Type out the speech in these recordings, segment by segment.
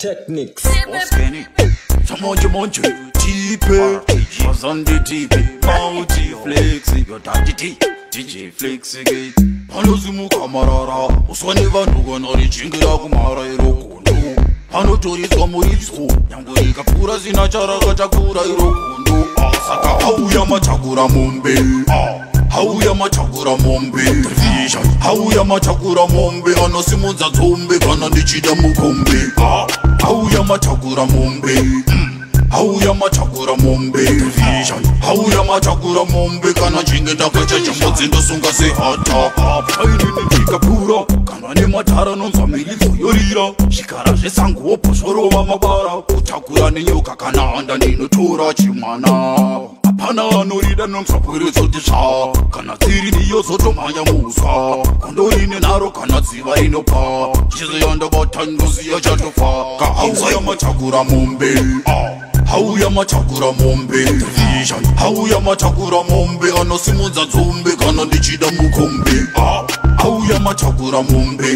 Technics. Oskeni, Samonje, Tipe, Mazande Tipe, Mauti, Flexi, DJ Flexi, Panozumu Kamarara, Uswaneva Nugan, Jingra Kumara, Irokundo, Panotori Somurizu, Yangurika Pura Zinachara, Takura, Irokundo, Asaka, Auya Machakura Mumbe, Hauya Machakura Mombe, Vision, Hauya Machakura Mombe, Anosimunza Zombe, Kanadichida Mukombe, Hauya Machakura Mombe, Hauya Machakura Mombe, Vision, Hauya Machakura Mombe, Kanajinga Dakacha Jambozinda Sunga se hata, Paini Pura, Kanani Matara non family Yorira, Shikara Sango, Posoro Mabara, Utakura Nyoka Kana and Nino Tura Chimana. Pana norida non sapere sotisha kana tiri niyo soto maya musa kondori ne naro kana ziva inopa chizo yonda botanduzi ya chatofa ka hauya machakura mombe hauya machakura mombe vision hauya machakura mombe anosimunza zombe kana ndichida mukombe hauya machakura mombe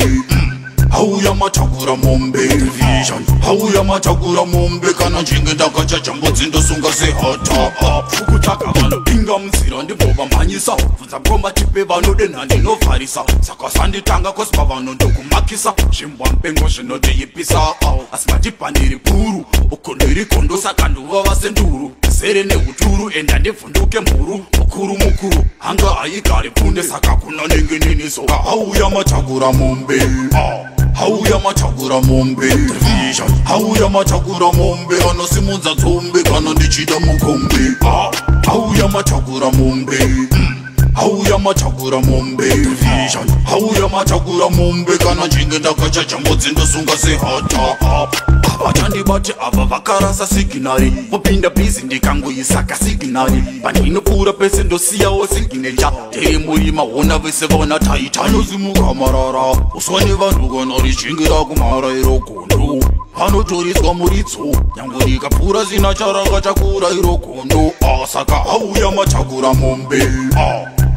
Hauya Machakura Mombe, Vision, Hauya Machakura Mombe, Kana Jinga Dakacha Jambozinda Sunga se hata, Fukutaka Mano Pingam Sirandi Boba Manisa, Fuzabomba Chipeva no Denandi no Farisa, Sakasandi Tanga Kospava no Dokumakisa, Shimbwan Pengo Shino de Yipisa, Asmati Pandiri Puru, Okondiri Kondo Sakandu Vasenduru, Serene Uturu, Endande Funduke Muru, Okuru Mukuru, Hanga Aikari Punde Sakakuna Ningini Soka, Hauya Machakura Mombe, Hauya Machakura Mombe, Vision, Hauya Machakura Mombe, Anosimunza Zombe, Kana Ndichida Mukombe, Hauya Machakura Mombe, Hauya Machakura Mombe, Vision, Hauya Machakura Mombe, Kana Jinga Dakacha Jambozinda Sunga se hata, Abachandi Bache Avakarasa Signari, Popinda Busy Nikango Isaka Signari, Panino Pura Pesendo Sia o Signature, Temurima Ona Visevona Taitano Zumu Kamarara, Uswaneva Nugan Orishingira Kumara Irokondo, Panotori Somuritsu, Yangurika Pura Zinachara Gachakura Irokondo, Asaka Hauya Machakura Mombe,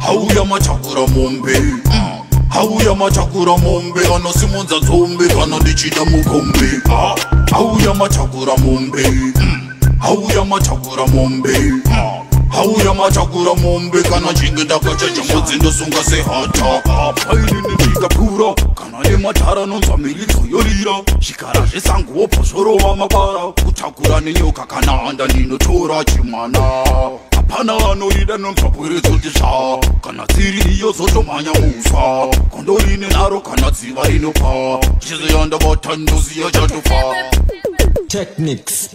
Hauya Machakura Mombe, Hauya Machakura Mombe, Anosimunza Zombe, Kana Ndichida Mukombe, Hauya Machakura Mombe, Hauya Machakura Mombe, Hauya Machakura Mombe, Kana Jinga Dakacha Jambozinda Sunga se hata, Paini Pura, Kana Matara non family Yorira, Shikara Sango, Posoro Mabara, Utakura Nyoka Kana and Nino Tura Chimana. Pana norida non sapere sotisha kana tiri yo soto manya musa kondori ne naro kana ziva inopa chizo yonda botanduzi ya chatofa Technics.